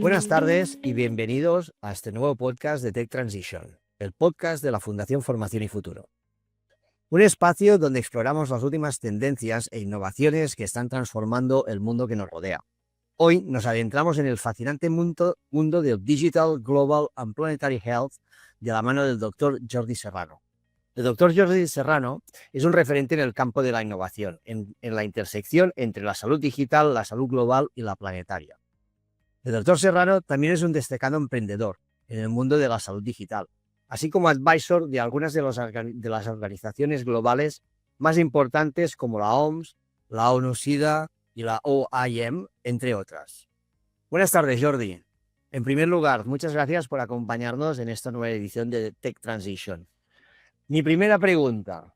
Buenas tardes y bienvenidos a este nuevo podcast de Tech Transition, el podcast de la Fundación Formación y Futuro. Un espacio donde exploramos las últimas tendencias e innovaciones que están transformando el mundo que nos rodea. Hoy nos adentramos en el fascinante mundo del Digital, Global and Planetary Health de la mano del Dr. Jordi Serrano. El Dr. Jordi Serrano es un referente en el campo de la innovación, en la intersección entre la salud digital, la salud global y la planetaria. El Dr. Serrano también es un destacado emprendedor en el mundo de la salud digital, así como advisor de algunas de las organizaciones globales más importantes como la OMS, la ONU-SIDA y la OIM, entre otras. Buenas tardes, Jordi. En primer lugar, muchas gracias por acompañarnos en esta nueva edición de Tech Transition. Mi primera pregunta: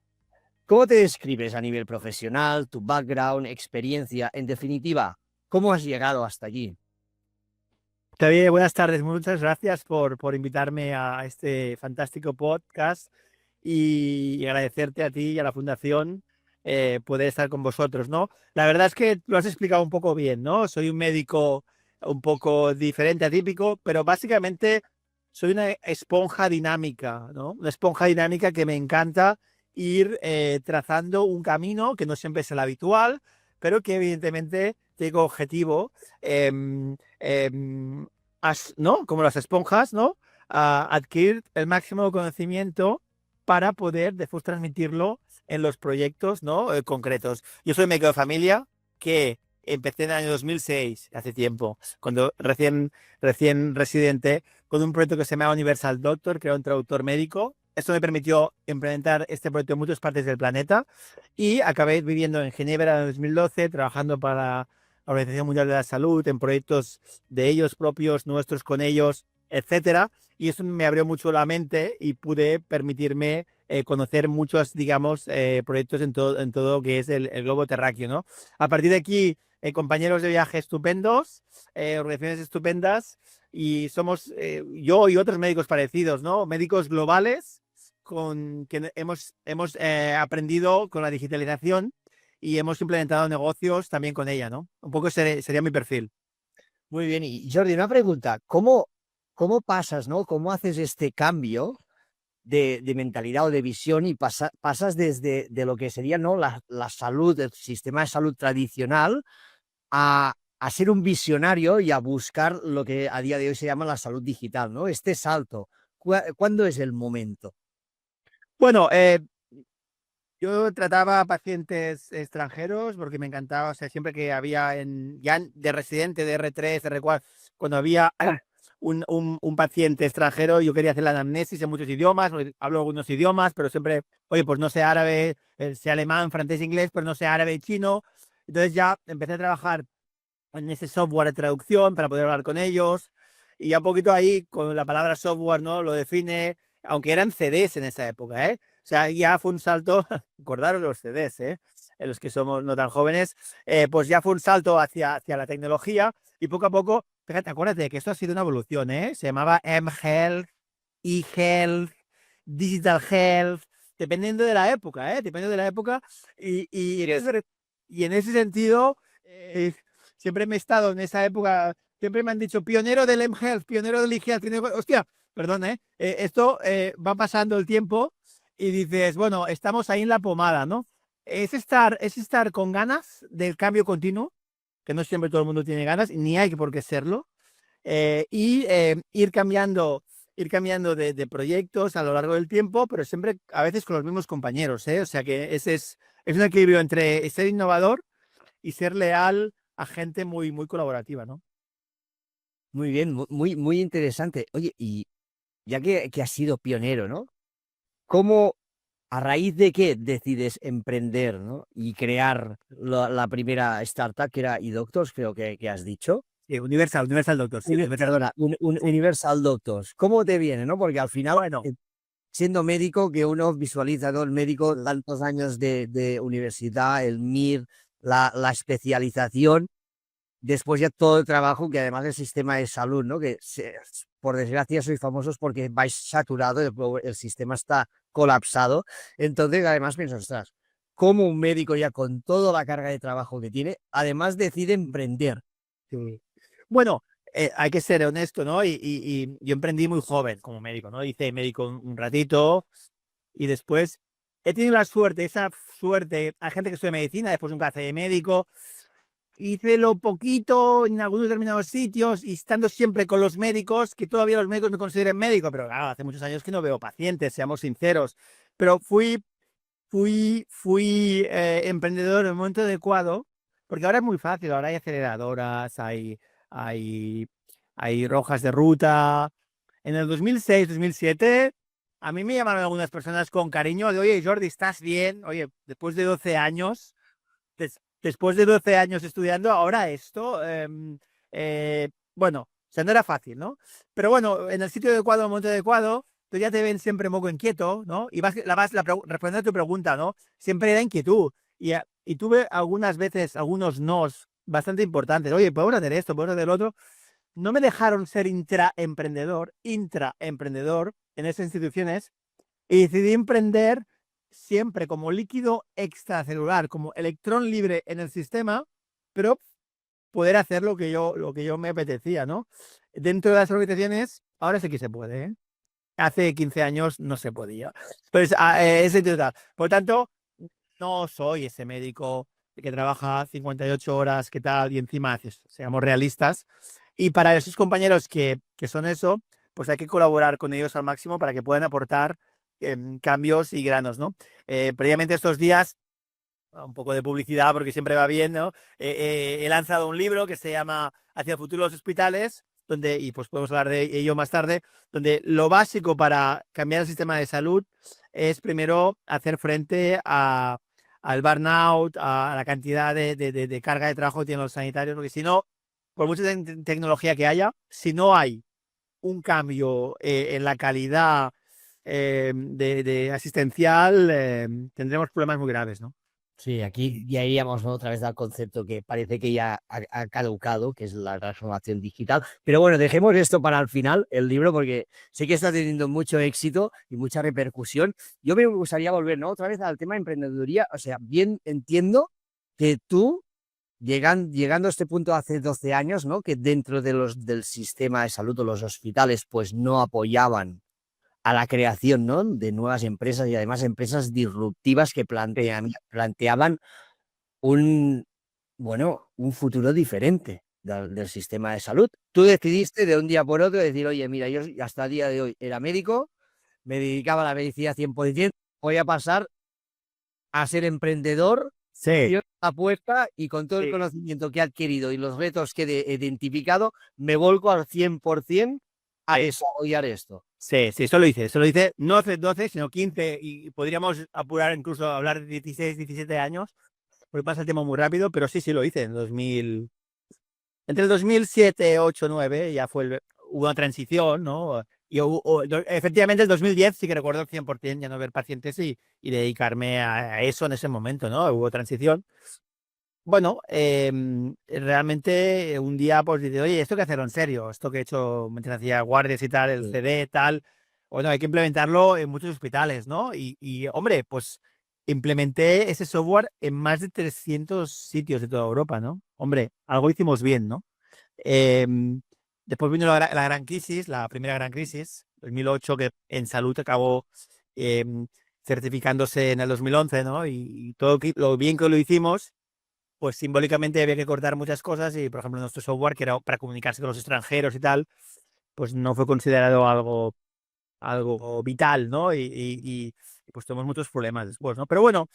¿cómo te describes a nivel profesional, tu background, experiencia, en definitiva, cómo has llegado hasta allí? Javier, buenas tardes. Muchas gracias por invitarme a este fantástico podcast y agradecerte a ti y a la Fundación poder estar con vosotros, ¿no? La verdad es que lo has explicado un poco bien, ¿no? Soy un médico un poco diferente, atípico, pero básicamente soy una esponja dinámica, ¿no? Una esponja dinámica que me encanta ir trazando un camino que no siempre es el habitual, pero que evidentemente tengo objetivo, ¿no? Como las esponjas, ¿no? A adquirir el máximo conocimiento para poder después transmitirlo en los proyectos, ¿no? Concretos. Yo soy médico de familia que empecé en el año 2006, hace tiempo, cuando recién residente, con un proyecto que se llama Universal Doctor, que era un traductor médico. Esto me permitió implementar este proyecto en muchas partes del planeta y acabé viviendo en Ginebra en 2012, trabajando para la Organización Mundial de la Salud, en proyectos de ellos propios, nuestros con ellos, etcétera. Y eso me abrió mucho la mente y pude permitirme conocer muchos, digamos, proyectos en todo lo que es el globo terráqueo, ¿no? A partir de aquí, compañeros de viaje estupendos, organizaciones estupendas, y somos yo y otros médicos parecidos, ¿no? Médicos globales con que hemos aprendido con la digitalización y hemos implementado negocios también con ella, ¿no? Un poco sería mi perfil. Muy bien. Y Jordi, una pregunta: ¿cómo pasas, ¿no? ¿Cómo haces este cambio de mentalidad o de visión y pasas desde de lo que sería, ¿no?, la salud, el sistema de salud tradicional, a ser un visionario y a buscar lo que a día de hoy se llama la salud digital, ¿no? Este salto, ¿cuándo es el momento? Bueno, yo trataba a pacientes extranjeros porque me encantaba, o sea, siempre que había ya de residente, de R3, R4, cuando había un paciente extranjero, yo quería hacer la anamnesis en muchos idiomas, porque hablo algunos idiomas, pero siempre, oye, pues no sé árabe, sé alemán, francés, inglés, pero no sé árabe y chino. Entonces ya empecé a trabajar en ese software de traducción para poder hablar con ellos. Y ya un poquito ahí, con la palabra software, ¿no? Lo define, aunque eran CDs en esa época, ¿eh? O sea, ya fue un salto, acordaros los CDs, ¿eh? En los que somos no tan jóvenes, pues ya fue un salto hacia la tecnología y poco a poco, fíjate, acuérdate que esto ha sido una evolución, ¿eh? Se llamaba mHealth, eHealth, Digital Health, dependiendo de la época, ¿eh? Dependiendo de la época. Y en ese sentido, siempre me he estado en esa época, siempre me han dicho pionero del mHealth, pionero del eHealth, hostia, perdón, esto va pasando el tiempo y dices, bueno, estamos ahí en la pomada, ¿no? Es estar con ganas del cambio continuo, que no siempre todo el mundo tiene ganas, ni hay por qué serlo, y ir cambiando de proyectos a lo largo del tiempo, pero siempre a veces con los mismos compañeros, ¿eh? O sea que ese es un equilibrio entre ser innovador y ser leal a gente muy, muy colaborativa, ¿no? Muy bien, muy interesante. Oye, y ya que has sido pionero, ¿no? ¿Cómo, a raíz de qué decides emprender, ¿no?, y crear la primera startup, que era eDoctors, creo que has dicho? Universal Doctor, sí, Universal. Perdona, Universal Doctors. ¿Cómo te viene, no? Porque al final, Bueno, siendo médico, que uno visualiza, ¿no?, el médico, tantos años de universidad, el MIR, la especialización, después ya todo el trabajo, que además el sistema de salud, ¿no?, que por desgracia sois famosos porque vais saturado, el sistema está colapsado. Entonces, además piensas, ostras, cómo un médico ya con toda la carga de trabajo que tiene, además decide emprender. Sí. Bueno, hay que ser honesto, ¿no? Y yo emprendí muy joven como médico, ¿no? Hice médico un ratito y después he tenido la suerte, esa suerte, hay gente que estudia medicina, después nunca hace de médico. Hice lo poquito en algunos determinados sitios y estando siempre con los médicos, que todavía los médicos me consideren médico, pero claro, hace muchos años que no veo pacientes, seamos sinceros. Pero fui emprendedor en el momento adecuado, porque ahora es muy fácil, ahora hay aceleradoras, hay, hay hojas de ruta. En el 2006, 2007, a mí me llamaron algunas personas con cariño de, oye, Jordi, ¿estás bien? Oye, después de 12 años, después de 12 años estudiando, ahora esto, bueno, o sea, no era fácil, ¿no? Pero bueno, en el sitio adecuado, en el momento adecuado, tú ya te ven siempre un poco inquieto, ¿no? Y respondiendo a tu pregunta, ¿no? Siempre era inquietud. Y tuve algunas veces, algunos nos bastante importantes. Oye, podemos hacer esto, podemos hacer lo otro. No me dejaron ser intraemprendedor en esas instituciones y decidí emprender siempre como líquido extracelular, como electrón libre en el sistema, pero poder hacer lo que yo me apetecía, ¿no? Dentro de las organizaciones, ahora sí que se puede, ¿eh? Hace 15 años no se podía. Pues es total. Por tanto, no soy ese médico que trabaja 58 horas, ¿qué tal? Y encima, seamos realistas. Y para esos compañeros que son eso, pues hay que colaborar con ellos al máximo para que puedan aportar cambios y granos, ¿no? Previamente estos días, un poco de publicidad porque siempre va bien, ¿no? He lanzado un libro que se llama Hacia el futuro de los hospitales, donde, y pues podemos hablar de ello más tarde, donde lo básico para cambiar el sistema de salud es primero hacer frente al burnout, a la cantidad de carga de trabajo que tienen los sanitarios, porque si no, por mucha tecnología que haya, si no hay un cambio en la calidad de asistencial, tendremos problemas muy graves, ¿no? Sí, aquí ya iríamos, ¿no?, otra vez al concepto que parece que ya ha caducado, que es la transformación digital. Pero bueno, dejemos esto para el final, el libro, porque sé que está teniendo mucho éxito y mucha repercusión. Yo me gustaría volver, ¿no?, otra vez al tema de emprendeduría. O sea, bien entiendo que tú, llegando a este punto hace 12 años, ¿no?, que dentro del sistema de salud o los hospitales, pues no apoyaban a la creación, ¿no?, de nuevas empresas y además empresas disruptivas que planteaban un, bueno, un futuro diferente del sistema de salud. Tú decidiste de un día por otro decir, oye, mira, yo hasta el día de hoy era médico, me dedicaba a la medicina 100%, voy a pasar a ser emprendedor, Sí, cierro la puerta y con todo el sí, conocimiento que he adquirido y los retos que he identificado, me volco al 100% a sí. desarrollar esto. Sí, sí, eso lo hice no hace 12, sino 15 y podríamos apurar incluso a hablar de 16, 17 años, porque pasa el tiempo muy rápido, pero sí, sí lo hice en 2000, entre el 2007, 8, 9, ya hubo una transición, ¿no? Y efectivamente el 2010 sí que recuerdo el 100% ya no ver pacientes y dedicarme a eso en ese momento, ¿no? Hubo transición. Bueno, realmente un día pues dice, oye, esto hay que hacerlo en serio, esto que he hecho mientras hacía guardias y tal, el Sí. CD, tal, bueno, hay que implementarlo en muchos hospitales, ¿no? Hombre, pues implementé ese software en más de 300 sitios de toda Europa, ¿no? Hombre, algo hicimos bien, ¿no? Em, Después vino la gran crisis, la primera gran crisis, 2008, que en salud acabó em, certificándose en el 2011, ¿no? Y todo lo bien que lo hicimos, pues simbólicamente había que cortar muchas cosas y, por ejemplo, nuestro software, que era para comunicarse con los extranjeros y tal, pues no fue considerado algo vital, ¿no? Pues tuvimos muchos problemas después, ¿no? Pero bueno,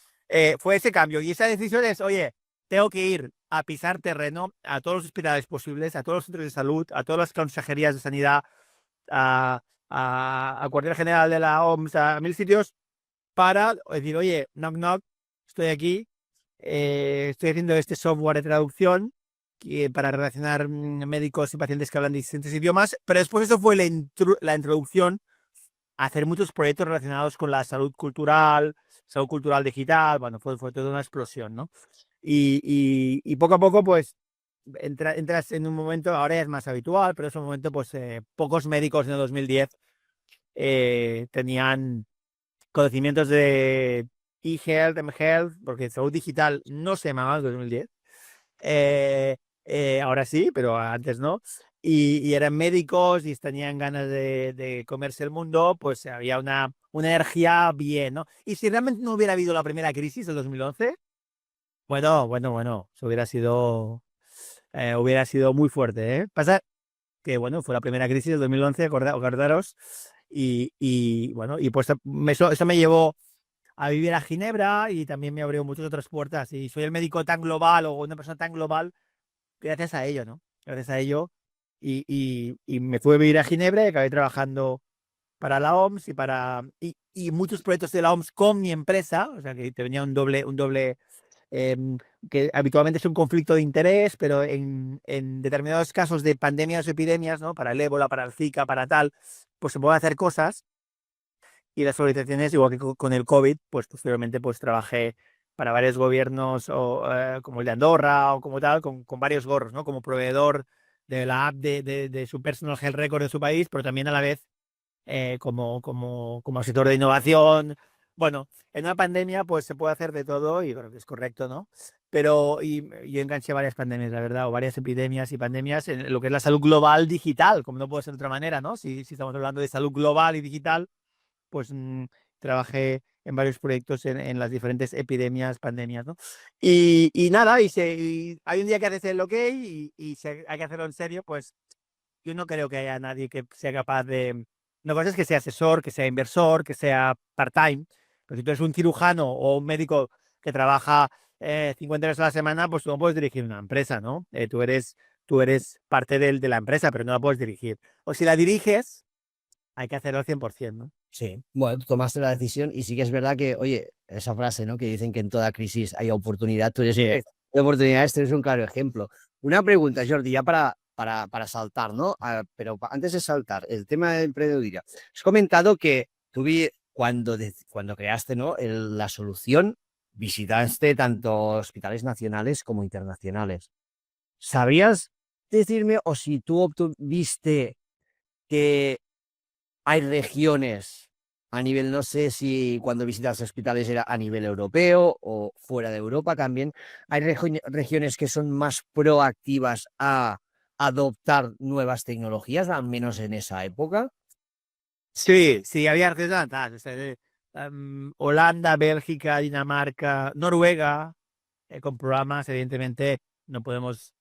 fue ese cambio y esa decisión es, oye, tengo que ir a pisar terreno a todos los hospitales posibles, a todos los centros de salud, a todas las consejerías de sanidad, a cuartel general de la OMS, a mil sitios, para decir, oye, knock knock, estoy aquí, estoy haciendo este software de traducción para relacionar médicos y pacientes que hablan distintos idiomas, pero después eso fue la introducción a hacer muchos proyectos relacionados con la salud cultural digital, bueno, fue toda una explosión, ¿no? Y poco a poco, pues, entras en un momento, ahora ya es más habitual, pero en un momento, pues, pocos médicos en el 2010 tenían conocimientos eHealth, mHealth, porque salud digital no se llamaba en 2010. Eh, Ahora sí, pero antes no. Y eran médicos y tenían ganas de comerse el mundo, pues había una energía bien, ¿no? Y si realmente no hubiera habido la primera crisis del 2011, bueno, eso hubiera sido muy fuerte, ¿eh? Pasa que, bueno, fue la primera crisis del 2011, acordaros, y bueno, y pues eso me llevó a vivir a Ginebra y también me abrió muchas otras puertas. Y soy el médico tan global o una persona tan global gracias a ello, ¿no? Gracias a ello. Y me fui a vivir a Ginebra y acabé trabajando para la OMS y muchos proyectos de la OMS con mi empresa, o sea que tenía un doble em, que habitualmente es un conflicto de interés, pero en determinados casos de pandemias o epidemias, ¿no? Para el ébola, para el Zika, para tal, pues se pueden hacer cosas y las organizaciones, igual que con el COVID, pues posteriormente pues trabajé para varios gobiernos como el de Andorra o como tal, con varios gorros, ¿no? Como proveedor de la app de su personal health record de su país, pero también a la vez como sector de innovación. Bueno, en una pandemia pues se puede hacer de todo y creo que es correcto, ¿no? Pero yo enganché varias pandemias, la verdad, o varias epidemias y pandemias en lo que es la salud global digital, como no puede ser de otra manera, ¿no? Si estamos hablando de salud global y digital, pues trabajé en varios proyectos en las diferentes epidemias, pandemias, ¿no? Y nada, y hay un día que haces el OK y si hay que hacerlo en serio, pues yo no creo que haya nadie que sea capaz de... Una cosa es que sea asesor, que sea inversor, que sea part-time, pero si tú eres un cirujano o un médico que trabaja 50 horas a la semana, pues tú no puedes dirigir una empresa, ¿no? Tú eres parte de la empresa, pero no la puedes dirigir. O si la diriges, hay que hacerlo al 100%, ¿no? Sí, bueno, tú tomaste la decisión y sí que es verdad que, oye, esa frase, ¿no? Que dicen que en toda crisis hay oportunidad, tú eres Sí. de oportunidades, tú eres un claro ejemplo. Una pregunta, Jordi, ya para saltar, ¿no? Pero antes de saltar, el tema de emprendeduría. Has comentado que cuando creaste, ¿no? La solución, visitaste tanto hospitales nacionales como internacionales. ¿Sabrías decirme o si tú obtuviste que hay regiones a nivel, no sé si cuando visitas hospitales era a nivel europeo o fuera de Europa también, hay regiones que son más proactivas a adoptar nuevas tecnologías, al menos en esa época? Sí, sí, había representantes. Holanda, Bélgica, Dinamarca, Noruega, con programas, evidentemente, no podemos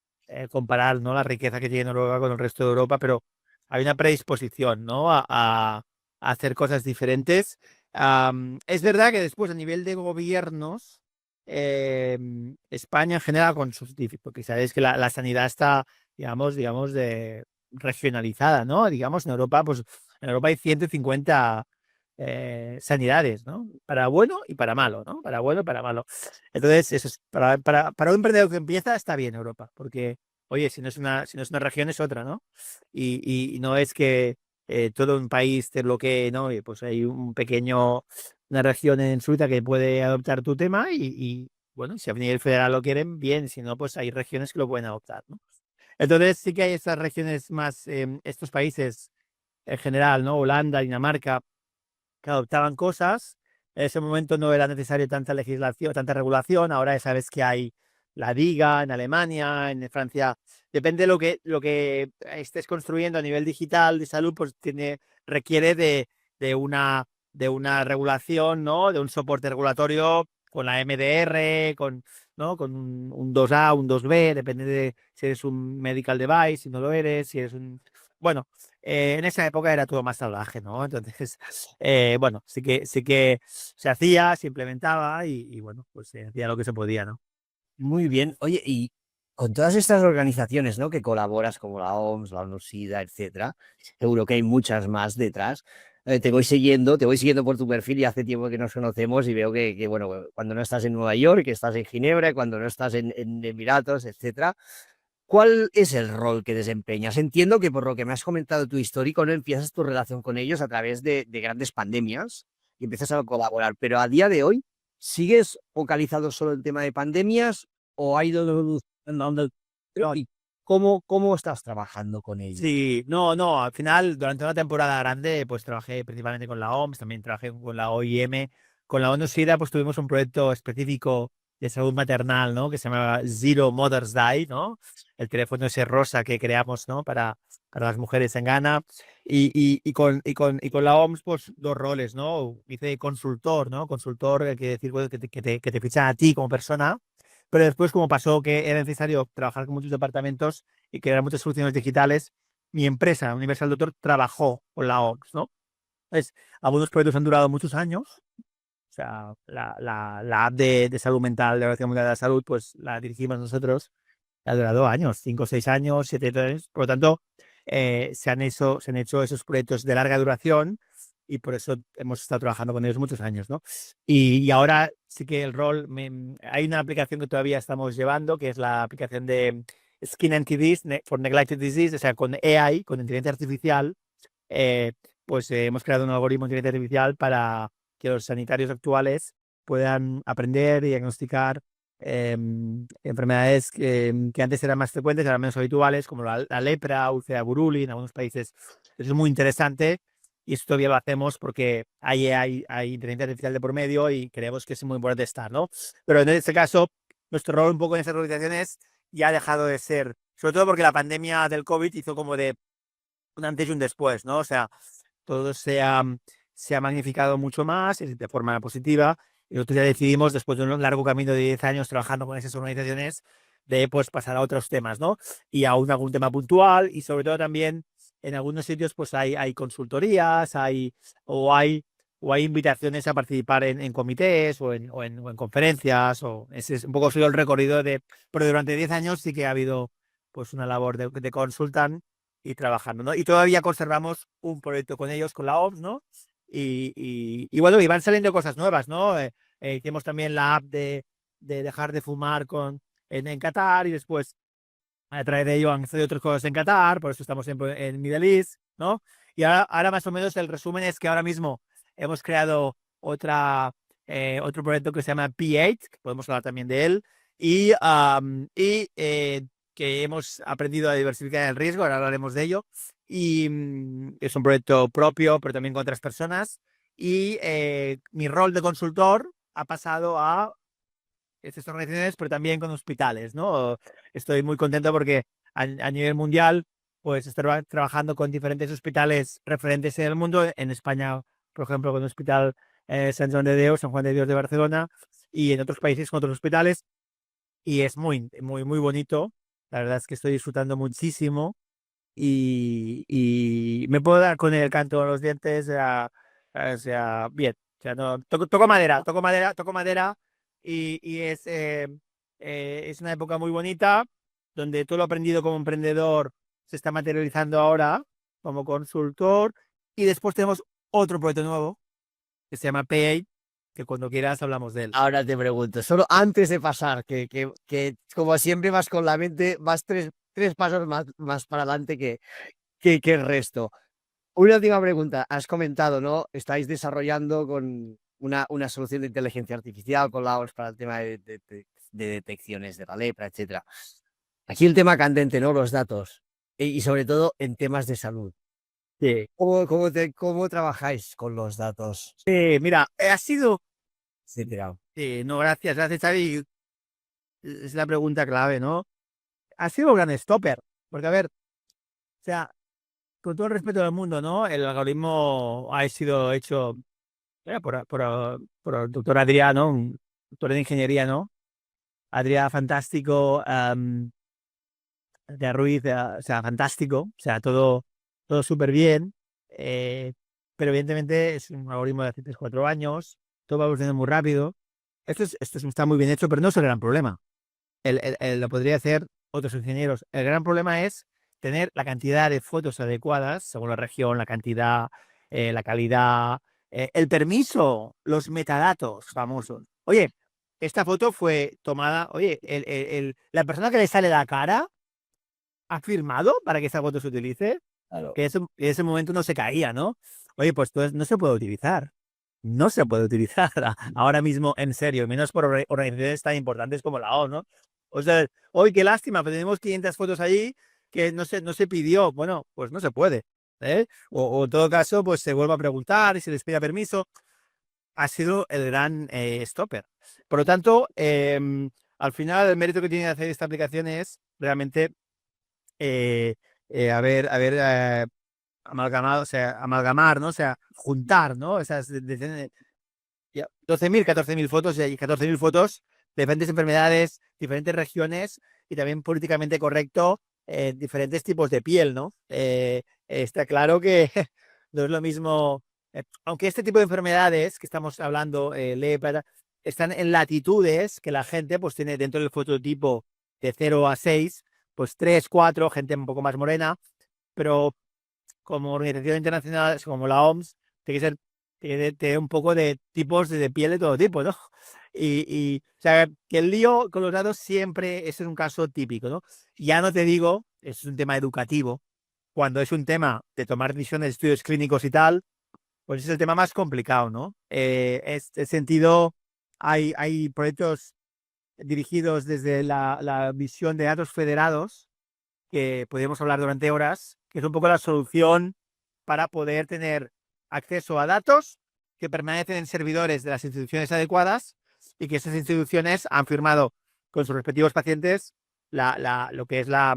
comparar, ¿no? La riqueza que tiene Noruega con el resto de Europa, pero hay una predisposición, ¿no? A hacer cosas diferentes. Es verdad que después, a nivel de gobiernos, España en general, con sus porque sabéis que la sanidad está, digamos, regionalizada, ¿no? Digamos, en Europa hay 150 sanidades, ¿no? Para bueno y para malo, ¿no? Para bueno y para malo. Entonces, eso es, para un emprendedor que empieza, está bien Europa, porque, oye, si no es una región, es otra, ¿no? Y no es que todo un país te bloquee, ¿no? Y pues hay una región en Suiza que puede adoptar tu tema bueno, si a nivel federal lo quieren, bien, si no, pues hay regiones que lo pueden adoptar, ¿no? Entonces, sí que hay estas regiones más, estos países en general, ¿no? Holanda, Dinamarca, que adoptaban cosas. En ese momento no era necesario tanta legislación, tanta regulación. Ahora ya sabes que hay la DIGA en Alemania, en Francia. Depende de lo que estés construyendo a nivel digital de salud, pues requiere de una, de una regulación, ¿no? De un soporte regulatorio con la MDR, ¿no? Con un 2A, un 2B, depende de si eres un medical device, si no lo eres, si eres un... Bueno, en esa época era todo más salvaje, ¿no? Entonces, bueno, sí que se hacía, se implementaba y bueno, pues se hacía lo que se podía, ¿no? Muy bien. Oye, y con todas estas organizaciones, ¿no? Que colaboras, como la OMS, la ONU-SIDA, etcétera, seguro que hay muchas más detrás. Te voy siguiendo por tu perfil y hace tiempo que nos conocemos y veo que, bueno, cuando no estás en Nueva York, que estás en Ginebra, cuando no estás en Emiratos, etcétera. ¿Cuál es el rol que desempeñas? Entiendo que por lo que me has comentado tu histórico, no empiezas tu relación con ellos a través de grandes pandemias y empiezas a colaborar, pero a día de hoy, ¿sigues focalizado solo en el tema de pandemias o ha ido evolucionando? ¿Y cómo estás trabajando con ellos? Sí, no, al final, durante una temporada grande, pues trabajé principalmente con la OMS, también trabajé con la OIM, con la ONU-SIDA pues tuvimos un proyecto específico de salud maternal, ¿no? Que se llama Zero Mothers Die, ¿no? El teléfono ese rosa que creamos, ¿no? Para las mujeres en Ghana. Y con la OMS, pues dos roles, ¿no? Hice consultor, ¿no? Consultor, quiere decir bueno, que te fichan a ti como persona, pero después como pasó que era necesario trabajar con muchos departamentos y crear muchas soluciones digitales, mi empresa, Universal Doctor, trabajó con la OMS, ¿no? Entonces, algunos proyectos han durado muchos años. O sea, la app de salud mental de la Organización Mundial de la Salud, pues la dirigimos nosotros. Ha durado años, 5 o 6 años, 7 años. Por lo tanto, se han hecho esos proyectos de larga duración y por eso hemos estado trabajando con ellos muchos años, ¿no? Y ahora sí que el rol, hay una aplicación que todavía estamos llevando, que es la aplicación de Skin Entities for Neglected Disease, o sea, con AI, con inteligencia artificial, eh, pues hemos creado un algoritmo de inteligencia artificial para que los sanitarios actuales puedan aprender y diagnosticar enfermedades que antes eran más frecuentes, eran menos habituales, como la lepra, úlcera buruli en algunos países. Eso es muy interesante y esto todavía lo hacemos porque hay inteligencia artificial de por medio y creemos que es muy importante estar, ¿no? Pero en este caso, nuestro rol un poco en esas organizaciones ya ha dejado de ser, sobre todo porque la pandemia del COVID hizo como de un antes y un después, ¿no? O sea, todo se ha magnificado mucho más de forma positiva. Y nosotros ya decidimos, después de un largo camino de 10 años trabajando con esas organizaciones, de pues pasar a otros temas, ¿no? Y aún algún tema puntual y sobre todo también en algunos sitios pues hay consultorías, o hay invitaciones a participar en comités o en conferencias, o ese es un poco sido el recorrido pero durante 10 años sí que ha habido pues una labor de consultant y trabajando, ¿no? Y todavía conservamos un proyecto con ellos, con la OMS, ¿no? Y bueno, y van saliendo cosas nuevas, ¿no? Hicimos también la app de dejar de fumar en Qatar y después a través de ello han salido otras cosas en Qatar, por eso estamos en Middle East, ¿no? Y ahora más o menos el resumen es que ahora mismo hemos creado otro proyecto que se llama P8, que podemos hablar también de él, y que hemos aprendido a diversificar el riesgo, ahora hablaremos de ello, y es un proyecto propio, pero también con otras personas, y mi rol de consultor ha pasado a estas organizaciones, pero también con hospitales, ¿no? Estoy muy contento porque a nivel mundial, pues estoy trabajando con diferentes hospitales referentes en el mundo. En España, por ejemplo, con el Hospital San Juan de Dios, San Juan de Dios de Barcelona, y en otros países con otros hospitales. Y es muy, muy, muy bonito. La verdad es que estoy disfrutando muchísimo y me puedo dar con el canto de los dientes, o sea, bien. O sea, no, toco madera, toco madera, toco madera y es una época muy bonita donde todo lo aprendido como emprendedor se está materializando ahora como consultor y después tenemos otro proyecto nuevo que se llama Pay, que cuando quieras hablamos de él. Ahora te pregunto, solo antes de pasar, que como siempre vas con la mente, vas tres pasos más para adelante que el resto. Una última pregunta. Has comentado, ¿no? Estáis desarrollando con una solución de inteligencia artificial con la OMS para el tema de detecciones de la lepra, etcétera. Aquí el tema candente, ¿no? Los datos. Y sobre todo en temas de salud. Sí. ¿Cómo trabajáis con los datos? Mira, ha sido... Etcétera. No, gracias, gracias, Xavi. Es la pregunta clave, ¿no? Ha sido un gran stopper, porque a ver, o sea, con todo el respeto del mundo, ¿no? El algoritmo ha sido hecho por el doctor Adrián, ¿no? Un doctor de ingeniería, ¿no? Adrián, fantástico, de Ruiz, o sea, fantástico, o sea, todo súper bien, eh, pero evidentemente es un algoritmo de hace 3 4 años, todo va evolucionando muy rápido. Está muy bien hecho, pero no es el gran problema. Lo podría hacer otros ingenieros. El gran problema es tener la cantidad de fotos adecuadas, según la región, la cantidad, la calidad, el permiso, los metadatos famosos. Oye, esta foto fue tomada, oye, la persona que le sale la cara ha firmado para que esa foto se utilice, Claro. que en ese momento no se caía, ¿no? Oye, pues entonces no se puede utilizar. No se puede utilizar ahora mismo, en serio, menos por organizaciones tan importantes como la ONU, ¿no? O sea, hoy qué lástima, pero tenemos 500 fotos allí que no se pidió. Bueno, pues no se puede, ¿eh? O en todo caso, pues se vuelve a preguntar y se les pide permiso. ha sido el gran stopper. Por lo tanto, al final el mérito que tiene de hacer esta aplicación es realmente haber amalgamado, o sea, amalgamar, ¿no? O sea, juntar, ¿no? Esas 12.000, 14.000 fotos y 14.000 fotos de diferentes enfermedades, diferentes regiones y también políticamente correcto, diferentes tipos de piel, ¿no? Está claro que no es lo mismo, aunque este tipo de enfermedades que estamos hablando, lepra, están en latitudes que la gente pues tiene dentro del fototipo de 0 a 6, pues 3, 4, gente un poco más morena, pero como organización internacional, como la OMS, tiene que ser tiene un poco de tipos de piel de todo tipo, ¿no? O sea, que el lío con los datos siempre es un caso típico, ¿no? Ya no te digo, es un tema educativo, cuando es un tema de tomar decisiones de estudios clínicos y tal, pues es el tema más complicado, ¿no? Este sentido, hay proyectos dirigidos desde la visión de datos federados, que podemos hablar durante horas, que es un poco la solución para poder tener acceso a datos que permanecen en servidores de las instituciones adecuadas y que esas instituciones han firmado con sus respectivos pacientes lo que es la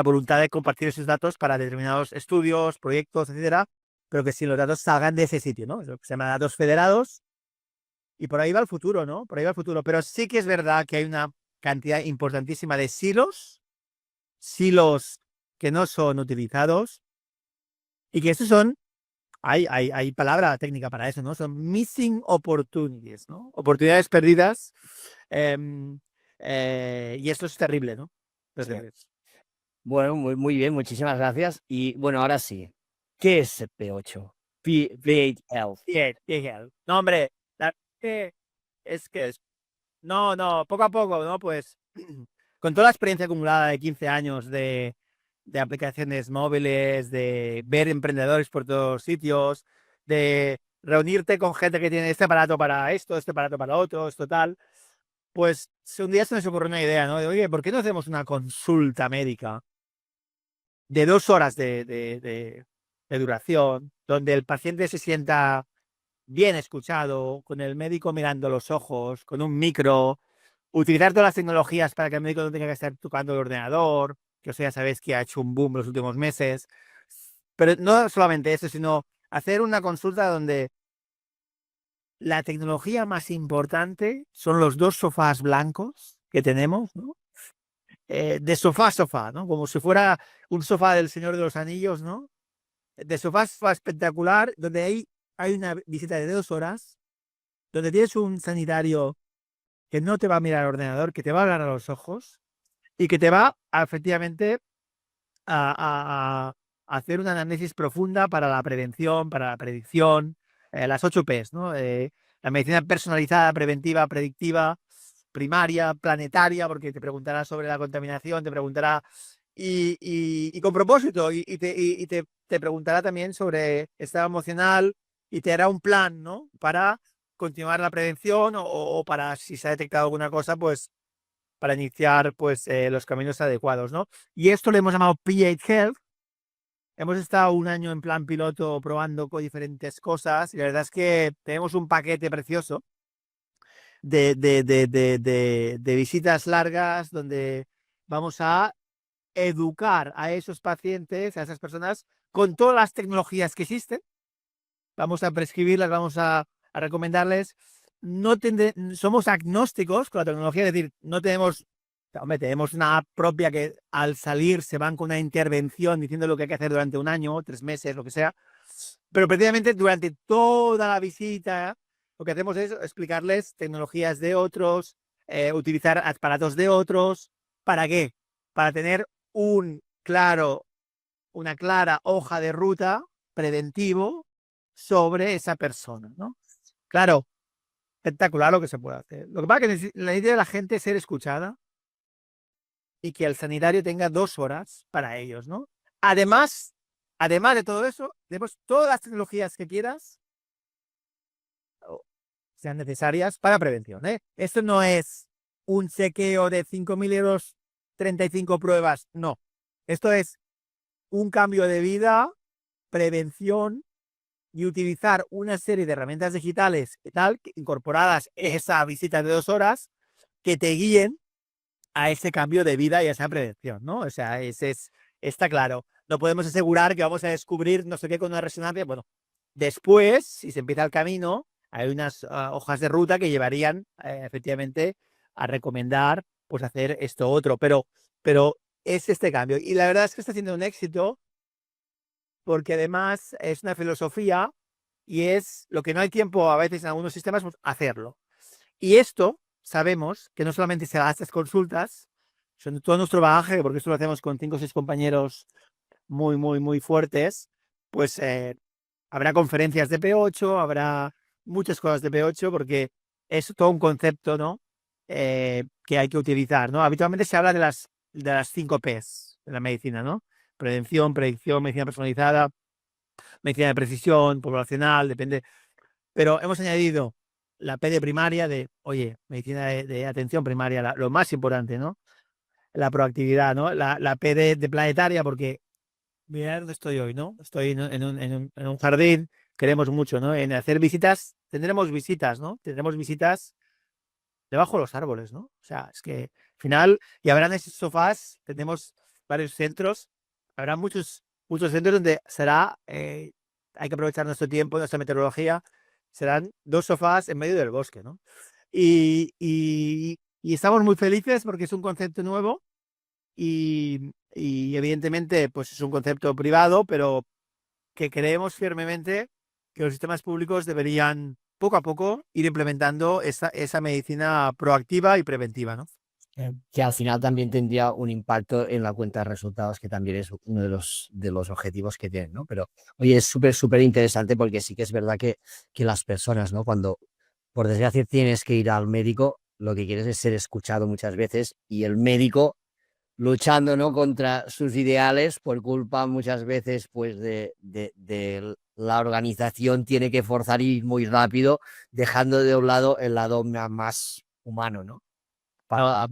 voluntad de compartir esos datos para determinados estudios, proyectos, etcétera, pero que si los datos salgan de ese sitio, ¿no? Eso se llama datos federados y por ahí va el futuro, ¿no? Por ahí va el futuro. Pero sí que es verdad que hay una cantidad importantísima de silos que no son utilizados y que estos son, hay palabra técnica para eso, ¿no? Son missing opportunities, ¿no? Oportunidades perdidas, y esto es terrible, ¿no? Entonces, Bueno, muy bien, muchísimas gracias. Y bueno, ahora sí, ¿qué es P8? V8 Health. bien. No, hombre, que es que es, no, poco a poco, ¿no? Pues con toda la experiencia acumulada de 15 años de aplicaciones móviles, de ver emprendedores por todos sitios, de reunirte con gente que tiene este aparato para esto, este aparato para otro, esto tal, pues un día se nos ocurrió una idea, ¿no? De, oye, ¿por qué no hacemos una consulta médica de 2 horas de duración, donde el paciente se sienta bien escuchado, con el médico mirando los ojos, con un micro, utilizar todas las tecnologías para que el médico no tenga que estar tocando el ordenador, que eso ya sabéis que ha hecho un boom los últimos meses. Pero no solamente eso, sino hacer una consulta donde la tecnología más importante son los 2 sofás blancos que tenemos, ¿no? De sofá a sofá, ¿no? Como si fuera un sofá del Señor de los Anillos, ¿no? De sofá a sofá espectacular, donde hay una visita de 2 horas, donde tienes un sanitario que no te va a mirar al ordenador, que te va a hablar a los ojos y que te va efectivamente a hacer una análisis profunda para la prevención, para la predicción, las 8 Ps, ¿no? La medicina personalizada, preventiva, predictiva, primaria, planetaria, porque te preguntará sobre la contaminación, te preguntará y con propósito, te preguntará también sobre estado emocional y te hará un plan, ¿no? Para continuar la prevención o para, si se ha detectado alguna cosa, pues para iniciar pues los caminos adecuados, ¿no? Y esto le hemos llamado P8 Health. Hemos estado un año en plan piloto probando con diferentes cosas y la verdad es que tenemos un paquete precioso de visitas largas donde vamos a educar a esos pacientes, a esas personas, con todas las tecnologías que existen. Vamos a prescribirlas, vamos a recomendarles. Somos agnósticos con la tecnología, es decir, no tenemos, hombre, tenemos una app propia que al salir se van con una intervención diciendo lo que hay que hacer durante un año, 3 meses, lo que sea. Pero precisamente durante toda la visita, lo que hacemos es explicarles tecnologías de otros, utilizar aparatos de otros. ¿Para qué? Para tener una clara hoja de ruta preventivo sobre esa persona, ¿no? Claro, espectacular lo que se puede hacer. Lo que pasa es que la idea de la gente es ser escuchada y que el sanitario tenga 2 horas para ellos, ¿no? Además de todo eso, tenemos todas las tecnologías que quieras sean necesarias para prevención, ¿eh? Esto no es un chequeo de 5.000 euros, 35 pruebas, no. Esto es un cambio de vida, prevención y utilizar una serie de herramientas digitales y tal, incorporadas esa visita de 2 horas, que te guíen a ese cambio de vida y a esa prevención, ¿no? O sea, está claro. No podemos asegurar que vamos a descubrir no sé qué con una resonancia. Bueno, después, si se empieza el camino, hay unas hojas de ruta que llevarían efectivamente a recomendar pues hacer esto otro, pero es este cambio. Y la verdad es que está siendo un éxito porque además es una filosofía y es lo que no hay tiempo a veces en algunos sistemas, pues hacerlo. Y esto sabemos que no solamente se da estas consultas, son todo nuestro bagaje, porque esto lo hacemos con 5 o 6 compañeros muy, muy, muy fuertes, pues habrá conferencias de P8, habrá muchas cosas de P8, porque es todo un concepto, ¿no? Que hay que utilizar, ¿no? Habitualmente se habla de las 5 Ps de la medicina, ¿no? Prevención, predicción, medicina personalizada, medicina de precisión, poblacional, depende. Pero hemos añadido la P de primaria de, oye, medicina de atención primaria, lo más importante, ¿no? La proactividad, ¿no? La P de planetaria, porque mira dónde estoy hoy, ¿no? Estoy en un jardín, queremos mucho, ¿no? En hacer visitas, tendremos visitas, ¿no? Tendremos visitas debajo de los árboles, ¿no? O sea, es que al final, y habrán esos sofás, tenemos varios centros, habrá muchos, muchos centros donde será, hay que aprovechar nuestro tiempo, nuestra meteorología, serán 2 sofás en medio del bosque, ¿no? Y estamos muy felices porque es un concepto nuevo y evidentemente pues es un concepto privado, pero que creemos firmemente que los sistemas públicos deberían poco a poco ir implementando esa medicina proactiva y preventiva, ¿no? Que al final también tendría un impacto en la cuenta de resultados, que también es uno de los objetivos que tienen, ¿no? Pero, oye, es súper, súper interesante porque sí que es verdad que las personas, ¿no? Cuando, por desgracia, tienes que ir al médico, lo que quieres es ser escuchado muchas veces y el médico luchando, ¿no? Contra sus ideales por culpa muchas veces, pues, de la organización tiene que forzar y ir muy rápido, dejando de un lado el lado más humano, ¿no? No,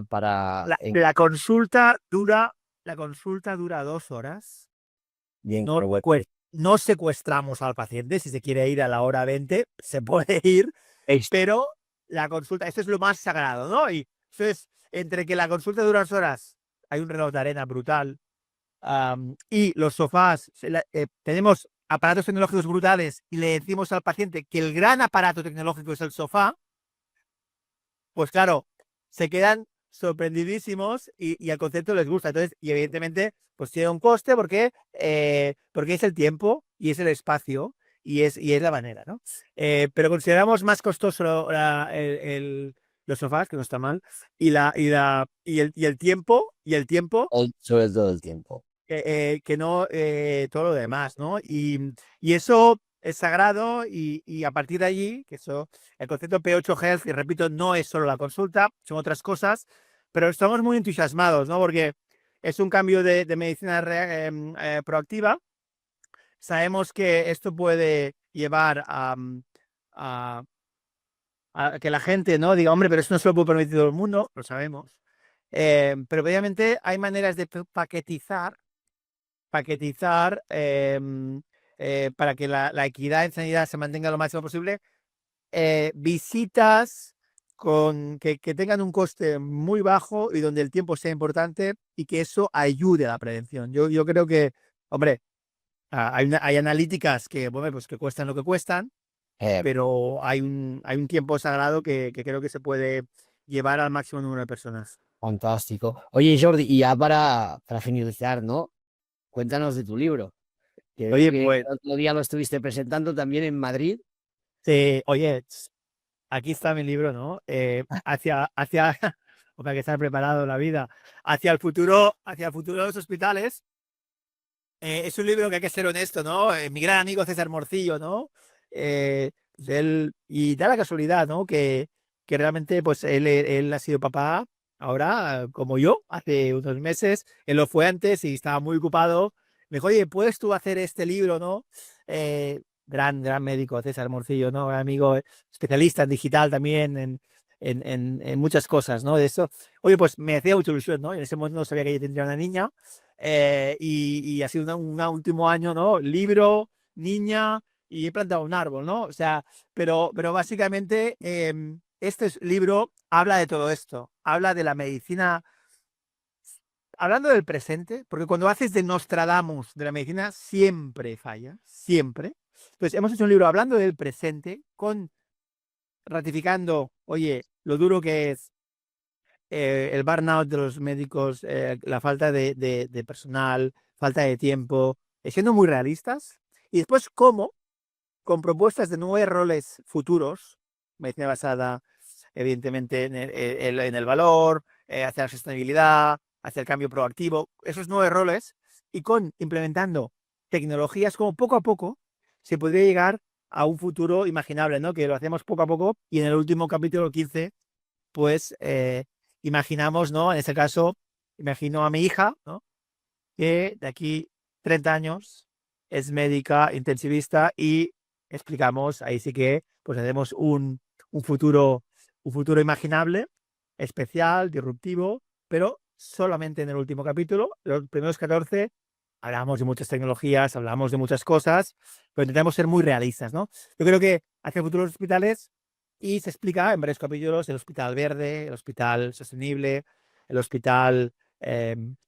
Para la consulta dura 2 horas. bien, No, pero bueno, no secuestramos al paciente. Si se quiere ir a la hora 20, se puede ir, pero la consulta, esto es lo más sagrado, ¿no? Y eso es, entre que la consulta dura 2 horas, hay un reloj de arena brutal, y los sofás, tenemos aparatos tecnológicos brutales y le decimos al paciente que el gran aparato tecnológico es el sofá, pues claro, se quedan sorprendidísimos y al concepto les gusta. Entonces, y evidentemente, pues tiene un coste porque es el tiempo y es el espacio y es la manera, ¿no? Pero consideramos más costoso los sofás, que no está mal, y el tiempo sobre todo el tiempo. que no todo lo demás, ¿no? Y eso es sagrado y a partir de allí, que eso, el concepto P8 Health, y repito, no es solo la consulta, son otras cosas, pero estamos muy entusiasmados, ¿no? Porque es un cambio de medicina proactiva. Sabemos que esto puede llevar a, a que la gente, ¿no? Diga, hombre, pero eso no se lo puede permitir todo el mundo, lo sabemos. Pero obviamente hay maneras de paquetizar para que la equidad en sanidad se mantenga lo máximo posible, visitas que tengan un coste muy bajo y donde el tiempo sea importante y que eso ayude a la prevención. Yo creo que, hombre, hay analíticas que, bueno, pues que cuestan lo que cuestan, Eh, pero hay un tiempo sagrado que creo que se puede llevar al máximo número de personas. Fantástico. Oye, Jordi, y ya para finalizar, ¿no? Cuéntanos de tu libro. Que veo Oye, que pues, el otro día lo estuviste presentando también en Madrid. oye, aquí está mi libro, ¿no? O sea, que estar preparado la vida, hacia el futuro de los hospitales. Es un libro que hay que ser honesto, ¿no? Mi gran amigo César Morcillo, ¿no? Y da la casualidad, ¿no? Que realmente, pues él ha sido papá ahora, como yo, hace unos meses. Él lo fue antes y estaba muy ocupado. Me dijo, oye, ¿puedes tú hacer este libro, no? Gran médico, César Morcillo, ¿no? Gran amigo, especialista en digital también, en muchas cosas, ¿no? De eso. Oye, pues me hacía mucha ilusión, ¿no? En ese momento no sabía que yo tendría una niña. Y ha sido un último año, ¿no? Libro, niña, y he plantado un árbol, ¿no? O sea, pero básicamente este libro habla de todo esto, habla de la medicina, hablando del presente, porque cuando haces de Nostradamus de la medicina siempre falla, siempre. Pues hemos hecho un libro hablando del presente, ratificando, oye, lo duro que es el burnout de los médicos, la falta de personal, falta de tiempo, siendo muy realistas. Y después, cómo, con propuestas de nuevos roles futuros, medicina basada, evidentemente, en el valor, hacia la sostenibilidad, hacia el cambio proactivo, esos nuevos roles, y implementando tecnologías como poco a poco se podría llegar a un futuro imaginable, ¿no? Que lo hacemos poco a poco y en el último capítulo 15 pues imaginamos, ¿no? En este caso, imagino a mi hija, ¿no? Que de aquí 30 años es médica intensivista y explicamos, ahí sí que pues hacemos un futuro imaginable, especial, disruptivo, pero solamente en el último capítulo, los primeros 14, hablamos de muchas tecnologías, hablamos de muchas cosas, pero intentamos ser muy realistas, ¿no? Yo creo que hacia futuros hospitales y se explica en varios capítulos el hospital verde, el hospital sostenible, el hospital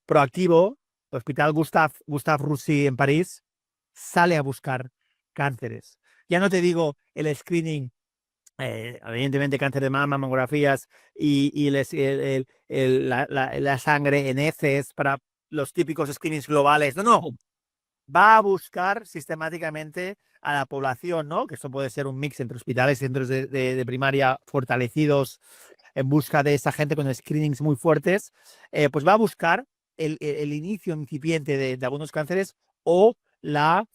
proactivo, el hospital Gustave Roussy en París, sale a buscar cánceres. Ya no te digo el screening, evidentemente cáncer de mama, mamografías y la sangre en heces para los típicos screenings globales. No, no. Va a buscar sistemáticamente a la población, ¿no? Que esto puede ser un mix entre hospitales y centros de primaria fortalecidos en busca de esa gente con screenings muy fuertes, pues va a buscar el inicio incipiente de algunos cánceres o la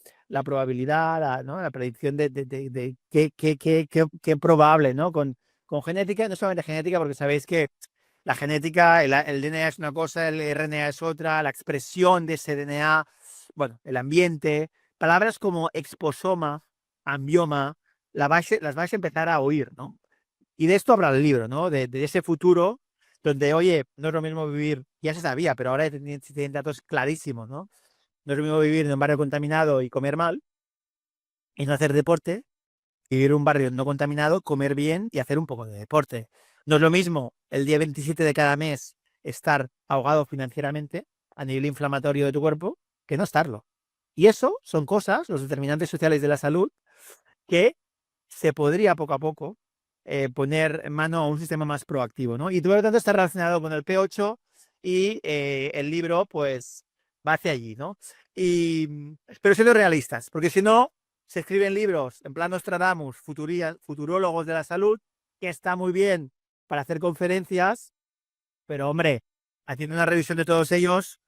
probabilidad, ¿no? La predicción de qué probable, ¿no? Con genética, no solamente genética, porque sabéis que la genética, el DNA es una cosa, el RNA es otra, la expresión de ese DNA, bueno, el ambiente, palabras como exposoma, ambioma, las vais a empezar a oír, ¿no? Y de esto habla el libro, ¿no? De ese futuro donde, oye, no es lo mismo vivir, ya se sabía, pero ahora tienen datos clarísimos, ¿no? No es lo mismo vivir en un barrio contaminado y comer mal y no hacer deporte, vivir en un barrio no contaminado, comer bien y hacer un poco de deporte. No es lo mismo el día 27 de cada mes estar ahogado financieramente a nivel inflamatorio de tu cuerpo que no estarlo. Y eso son cosas, los determinantes sociales de la salud, que se podría poco a poco poner en mano a un sistema más proactivo, ¿no? Y por lo tanto está relacionado con el P8 y el libro, pues, va hacia allí, ¿no? Pero siendo realistas, porque si no, se escriben libros en plan Nostradamus, futurólogos de la salud, que está muy bien para hacer conferencias, pero hombre, haciendo una revisión de todos ellos,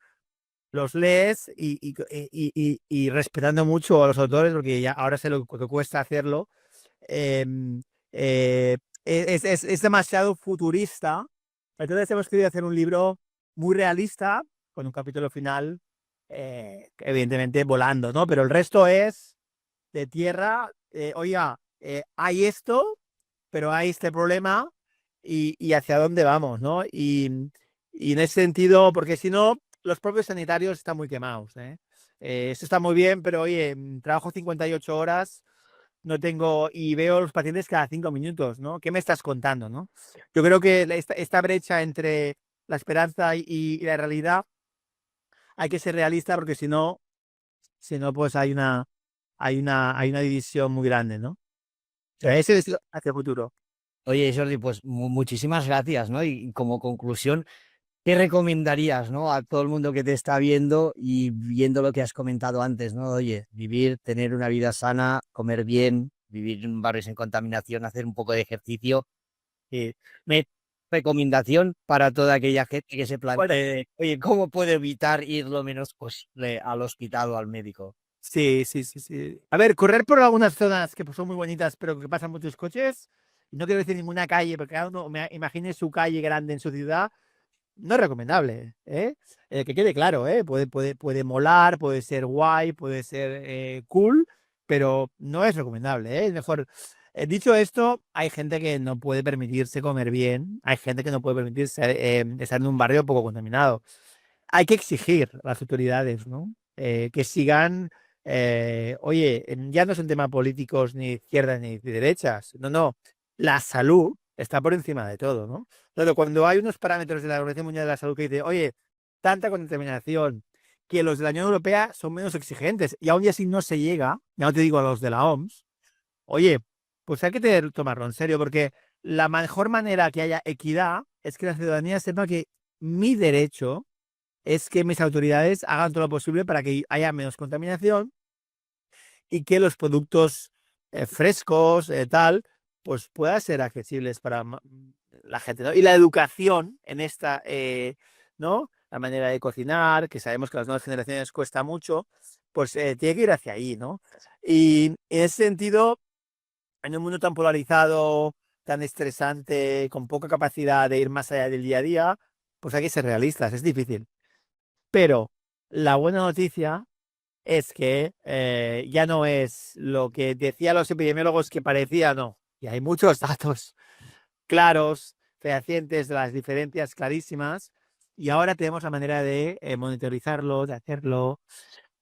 los lees y respetando mucho a los autores, porque ya ahora sé lo que cuesta hacerlo, em, es demasiado futurista. Entonces hemos querido hacer un libro muy realista, con un capítulo final, evidentemente volando, ¿no? Pero el resto es de tierra, oiga, hay esto, pero hay este problema y hacia dónde vamos, ¿no? Y en ese sentido, porque si no, los propios sanitarios están muy quemados, ¿eh? Esto está muy bien, pero oye, trabajo 58 horas, no tengo, y veo a los pacientes cada 5 minutos, ¿no? ¿Qué me estás contando, no? Yo creo que esta brecha entre la esperanza y la realidad hay que ser realista porque si no, pues hay una división muy grande, ¿no? O sea, ese es hacia el futuro. Oye, Jordi, pues muchísimas gracias, ¿no? Y como conclusión, ¿qué recomendarías, ¿no? A todo el mundo que te está viendo y viendo lo que has comentado antes, ¿no? Oye, vivir, tener una vida sana, comer bien, vivir en barrios sin contaminación, hacer un poco de ejercicio. eh, me recomendación para toda aquella gente que se Bueno, plantee, oye, ¿cómo puedo evitar ir lo menos posible al hospital o al médico? sí, sí, sí, sí. A ver, correr por algunas zonas que pues, son muy bonitas, pero que pasan muchos coches. No quiero decir ninguna calle, porque cada uno imagine su calle grande en su ciudad. No es recomendable, ¿eh? Que quede claro, ¿eh? Puede molar, puede ser guay, puede ser cool, pero no es recomendable, ¿eh? Es mejor. Dicho esto, hay gente que no puede permitirse comer bien, hay gente que no puede permitirse estar en un barrio poco contaminado. Hay que exigir a las autoridades, ¿no? Que sigan Oye, ya no es un tema políticos ni izquierdas ni derechas, no, la salud está por encima de todo, ¿no? Entonces, cuando hay unos parámetros de la Organización Mundial de la Salud que dice, oye, tanta contaminación, que los de la Unión Europea son menos exigentes y aún así no se llega, ya no te digo a los de la OMS, oye, pues hay que tomarlo en serio, porque la mejor manera que haya equidad es que la ciudadanía sepa que mi derecho es que mis autoridades hagan todo lo posible para que haya menos contaminación y que los productos frescos, tal, pues puedan ser accesibles para la gente, ¿no? Y la educación en esta, ¿no? La manera de cocinar, que sabemos que a las nuevas generaciones cuesta mucho, pues tiene que ir hacia ahí, ¿no? Y en ese sentido, en un mundo tan polarizado, tan estresante, con poca capacidad de ir más allá del día a día, pues hay que ser realistas, es difícil. Pero la buena noticia es que ya no es lo que decían los epidemiólogos que parecía, no. Y hay muchos datos claros, fehacientes de las diferencias clarísimas. Y ahora tenemos la manera de monitorizarlo, de hacerlo.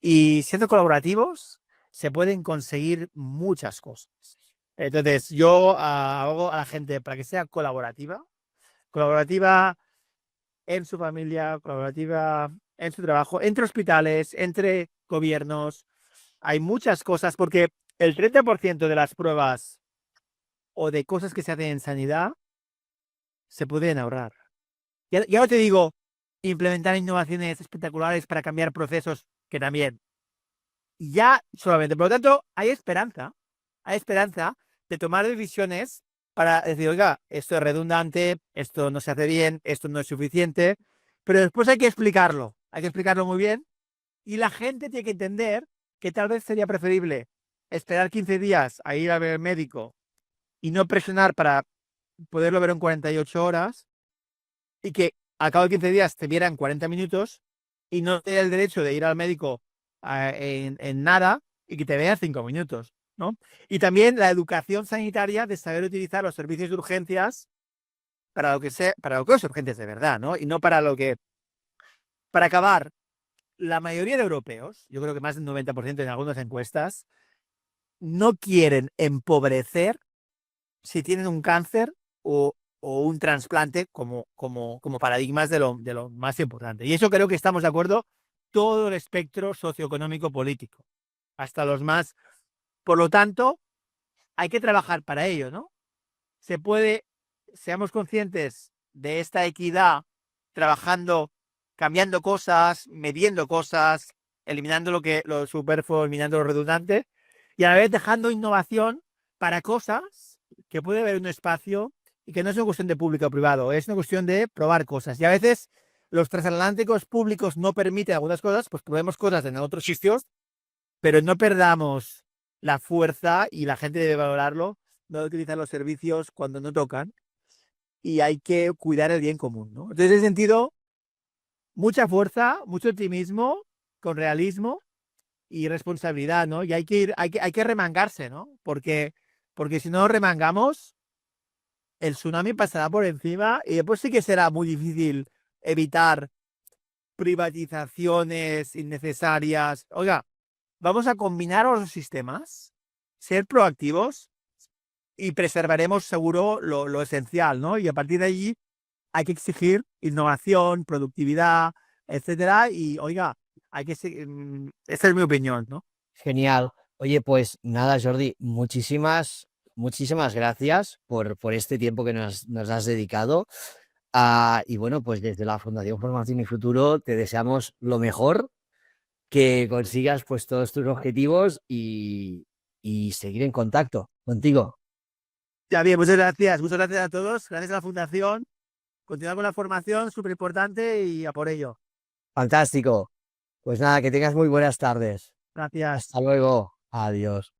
Y siendo colaborativos, se pueden conseguir muchas cosas. Entonces, yo hago a la gente para que sea colaborativa en su familia, colaborativa en su trabajo, entre hospitales, entre gobiernos. Hay muchas cosas, porque el 30% de las pruebas o de cosas que se hacen en sanidad se pueden ahorrar. Ya no te digo implementar innovaciones espectaculares para cambiar procesos, que también. Ya solamente. Por lo tanto, hay esperanza de tomar decisiones para decir, oiga, esto es redundante, esto no se hace bien, esto no es suficiente, pero después hay que explicarlo muy bien y la gente tiene que entender que tal vez sería preferible esperar 15 días a ir a ver al médico y no presionar para poderlo ver en 48 horas y que al cabo de 15 días te vieran 40 minutos y no te el derecho de ir al médico en nada y que te vean 5 minutos, ¿no? Y también la educación sanitaria de saber utilizar los servicios de urgencias para lo que sea, para lo que es urgentes de verdad, ¿no? Y no para lo que, para acabar, la mayoría de europeos, yo creo que más del 90% en algunas encuestas, no quieren empobrecer si tienen un cáncer o un trasplante como paradigmas de lo más importante. Y eso creo que estamos de acuerdo todo el espectro socioeconómico político, hasta los más. Por lo tanto, hay que trabajar para ello, ¿no? Se puede, seamos conscientes de esta equidad trabajando, cambiando cosas, midiendo cosas, eliminando lo superfluo, eliminando lo redundante y a la vez dejando innovación para cosas que puede haber un espacio y que no es una cuestión de público o privado, es una cuestión de probar cosas. Y a veces los transatlánticos públicos no permiten algunas cosas, pues probemos cosas en otros sitios, pero no perdamos la fuerza y la gente debe valorarlo, no utilizar los servicios cuando no tocan y hay que cuidar el bien común, ¿no? Entonces, en ese sentido, mucha fuerza, mucho optimismo, con realismo y responsabilidad, ¿no? Y hay que remangarse, ¿no? Porque si no remangamos, el tsunami pasará por encima y después sí que será muy difícil evitar privatizaciones innecesarias. Oiga, vamos a combinar los sistemas, ser proactivos y preservaremos seguro lo esencial, ¿no? Y a partir de allí hay que exigir innovación, productividad, etcétera. Y oiga, hay que seguir, esa es mi opinión, ¿no? Genial. Oye, pues nada, Jordi, muchísimas gracias por este tiempo que nos has dedicado. Y bueno, pues desde la Fundación Formación y Futuro te deseamos lo mejor, que consigas pues todos tus objetivos y seguir en contacto contigo. Ya bien, muchas gracias. Muchas gracias a todos. Gracias a la Fundación. Continuar con la formación, súper importante y a por ello. Fantástico. Pues nada, que tengas muy buenas tardes. Gracias. Hasta luego. Adiós.